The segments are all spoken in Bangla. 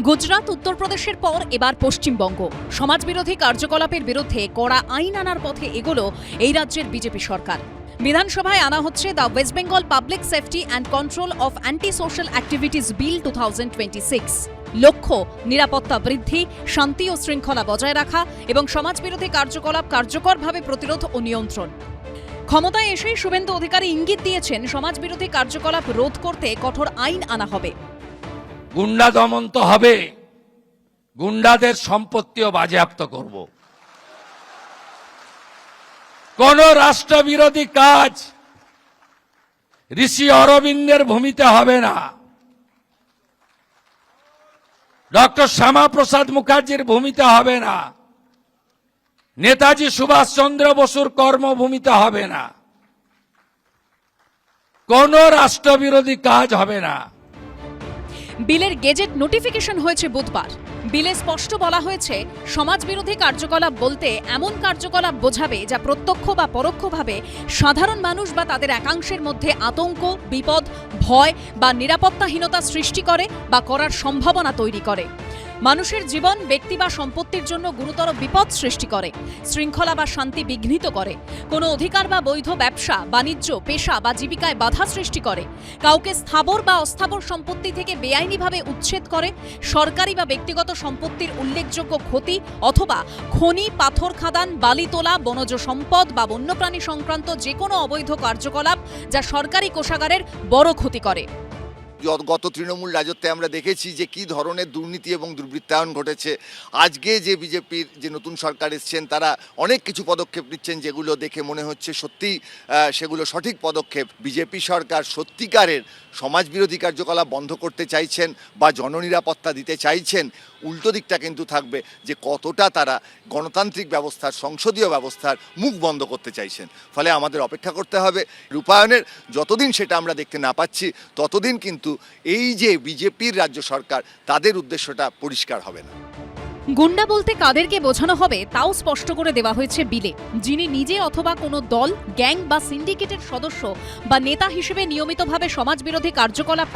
গুজরাট উত্তরপ্রদেশের পর এবার পশ্চিমবঙ্গ সমাজবিরোধী কার্যকলাপের বিরুদ্ধে কড়া আইন আনার পথে এগোলো এই রাজ্যের বিজেপি সরকার। বিধানসভায় আনা হচ্ছে the West Bengal public safety and control of anti social activities bill 2026। লক্ষ্য নিরাপত্তা বৃদ্ধি, শান্তি ও শৃঙ্খলা বজায় রাখা এবং সমাজবিরোধী কার্যকলাপ কার্যকরভাবে প্রতিরোধ ও নিয়ন্ত্রণ। ক্ষমতায় এসেই শুভেন্দু অধিকারী ইঙ্গিত দিয়েছেন সমাজবিরোধী কার্যকলাপ রোধ করতে কঠোর আইন আনা হবে। গুন্ডা দমন তো হবে, গুন্ডাদের সম্পত্তিও বাজেয়াপ্ত করব। কোন রাষ্ট্রবিরোধী কাজ ঋষি অরবিন্দের ভূমিতে হবে না, ডক্টর শ্যামাপ্রসাদ মুখার্জির ভূমিতে হবে না, নেতাজি সুভাষচন্দ্র বসুর কর্মভূমিতে হবে না, কোন রাষ্ট্রবিরোধী কাজ হবে না। বিলের গেজেট নোটিফিকেশন হয়েছে বুধবার। বিলে স্পষ্ট বলা হয়েছে, সমাজবিরোধী কার্যকলাপ বলতে এমন কার্যকলাপ বোঝাবে যা প্রত্যক্ষ বা পরোক্ষভাবে সাধারণ মানুষ বা তাদের একাংশের মধ্যে আতঙ্ক, বিপদ, ভয় বা নিরাপত্তাহীনতা সৃষ্টি করে বা করার সম্ভাবনা তৈরি করে, মানুষের জীবন, ব্যক্তি বা সম্পত্তির জন্য গুরুতর বিপদ সৃষ্টি করে, শৃঙ্খলা বা শান্তি বিঘ্নিত করে, কোনো অধিকার বা বৈধ ব্যবসা, বাণিজ্য, পেশা বা জীবিকায় বাধা সৃষ্টি করে, কাউকে স্থাবর বা অস্থাবর সম্পত্তি থেকে বেআইনিভাবে উচ্ছেদ করে, সরকারি বা ব্যক্তিগত সম্পত্তির উল্লেখযোগ্য ক্ষতি অথবা খনি, পাথর খাদান, বালি তোলা, বনজ সম্পদ বা বন্যপ্রাণী সংক্রান্ত যে কোনো অবৈধ কার্যকলাপ যা সরকারি কোষাগারের বড় ক্ষতি করে। গত তৃণমূল রাজত্বে আমরা দেখেছি যে কি ধরনের দুর্নীতি এবং দুর্বৃত্তায়ন ঘটেছে। আজকে যে বিজেপির যে নতুন সরকার এসছেন তারা অনেক কিছু পদক্ষেপ নিচ্ছেন যেগুলো দেখে মনে হচ্ছে সত্যি সেগুলো সঠিক পদক্ষেপ। বিজেপি সরকার সত্যিকারের সমাজবিরোধী কার্যকলাপ বন্ধ করতে চাইছেন বা জননিরাপত্তা দিতে চাইছেন। উল্টো দিকটা কিন্তু থাকবে যে কতটা তারা গণতান্ত্রিক ব্যবস্থার, সংসদীয় ব্যবস্থার মুখ বন্ধ করতে চাইছেন। ফলে আমাদের অপেক্ষা করতে হবে রূপায়ণের। যতদিন সেটা আমরা দেখতে না পাচ্ছি ততদিন কিন্তু এই যে বিজেপির রাজ্য সরকার তাদের উদ্দেশ্যটা পরিষ্কার হবে না। গুন্ডা বলতে কাদেরকে বোঝানো হবে তাও স্পষ্ট করে দেওয়া হয়েছে বিলে। যিনি নিজে অথবা কোনো দল, গ্যাং বা সিন্ডিকেটের সদস্য বা নেতা হিসেবে নিয়মিতভাবে সমাজবিরোধী কার্যকলাপ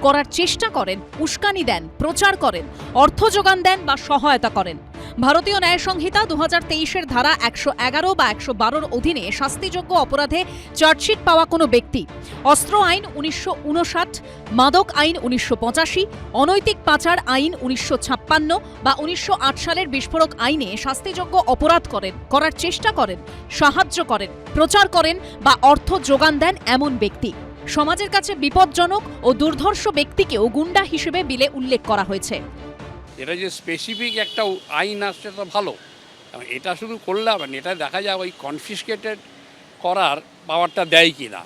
করার চেষ্টা করেন, উস্কানি দেন, প্রচার করেন, অর্থ যোগান দেন বা সহায়তা করেন। ভারতীয় ন্যায় সংহিতা 2023-এর ধারা 111 বা 112-র অধীনে শাস্তিযোগ্য অপরাধে চার্জশিট পাওয়া কোনো ব্যক্তি, অস্ত্র আইন 1959, মাদক আইন 1985, অনৈতিক পাচার আইন 1956 বা 1908 সালের বিস্ফোরক আইনে শাস্তিযোগ্য অপরাধ করার চেষ্টা করেন, সাহায্য করেন, প্রচার করেন বা অর্থ যোগান দেন এমন ব্যক্তি। সমাজের কাছে বিপজ্জনক ও দুর্ধর্ষ ব্যক্তিকেও গুন্ডা হিসেবে বিলে উল্লেখ করা হয়েছে। এটা যে স্পেসিফিক একটা আইন আসছে তো ভালো, এটা শুধু করলে হবে না, এটা দেখা যায় ওই কনফিসকেটেড করার পাওয়ারটা দেয় কি না।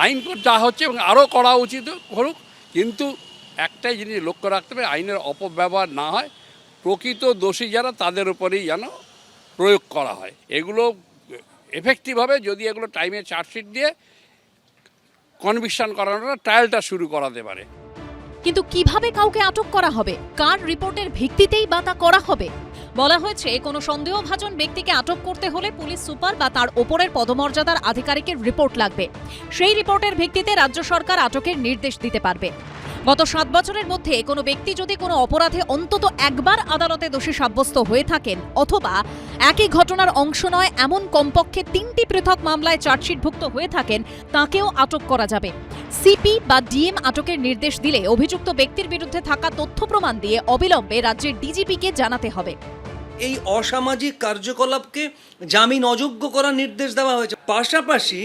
আইন যা হচ্ছে এবং আরও করা উচিত করুক, কিন্তু একটাই জিনিস লক্ষ্য রাখতে হবে, আইনের অপব্যবহার না হয়, প্রকৃত দোষী যারা তাদের উপরেই যেন প্রয়োগ করা হয়। এগুলো এফেক্টিভ হবে যদি এগুলো টাইমে চার্জশিট দিয়ে কনভিকশন করানোর ট্রায়ালটা শুরু করাতে পারে। কিন্তু কিভাবে কাউকে আটক করা হবে, কার রিপোর্টের ভিত্তিতেই বা তা করা হবে? বলা হয়েছে, কোনো সন্দেহভাজন ব্যক্তিকে আটক করতে হলে পুলিশ সুপার বা তার ওপরের পদমর্যাদার আধিকারিকের রিপোর্ট লাগবে। সেই রিপোর্টের ভিত্তিতে রাজ্য সরকার আটকের নির্দেশ দিতে পারবে। গত 7 বছরের মধ্যে কোনো ব্যক্তি যদি কোনো অপরাধে অন্তত একবার আদালতে দোষী সাব্যস্ত হয়ে থাকেন অথবা একই ঘটনার অংশ নয় এমন কমপক্ষে 3টি পৃথক মামলায় চার্জশিটভুক্ত হয়ে থাকেন, তাকেও আটক করা যাবে। সিপি বা ডিএম আটকের নির্দেশ দিলে অভিযুক্ত ব্যক্তির বিরুদ্ধে থাকা তথ্য প্রমাণ দিয়ে অবিলম্বে রাজ্যের ডিজিপিকে জানাতে হবে। এই অসামাজিক কার্যকলাপকে জামিন অযোগ্য করার নির্দেশ দেওয়া হয়েছে। পাশাপাশি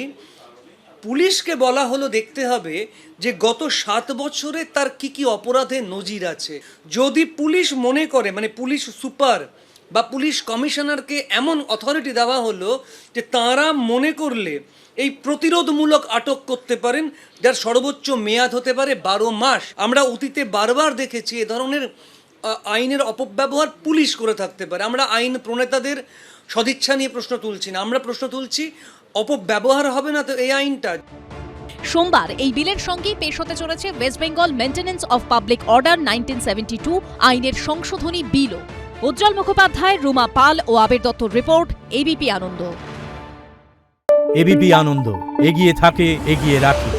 পুলিশকে বলা হলো দেখতে হবে যে গত 7 বছরে তার কি অপরাধে নজির আছে। যদি পুলিশ মনে করে, মানে পুলিশ সুপার বা পুলিশ কমিশনারকে এমন অথরিটি দেওয়া হলো যে তাঁরা মনে করলে এই প্রতিরোধমূলক আটক করতে পারেন, যার সর্বোচ্চ মেয়াদ হতে পারে 12 মাস। আমরা অতীতে বারবার দেখেছি এ ধরনের আইনের অপব্যবহার পুলিশ করে থাকতে পারে। আমরা আইন প্রণেতাদের সদিচ্ছা নিয়ে প্রশ্ন তুলছি না, আমরা প্রশ্ন তুলছি অপব্যবহার হবে না তো এই আইনটা। সোমবার এই বিলের সঙ্গেই পেশ হতে চলেছে West Bengal maintenance of public order 1972 আইনের সংশোধনী বিলও। উজ্জ্বল মুখোপাধ্যায়, রুমা পাল ও আবির দত্তর রিপোর্ট, এবিপি আনন্দ। এবিপি আনন্দ, এগিয়ে থাকে, এগিয়ে রাখে।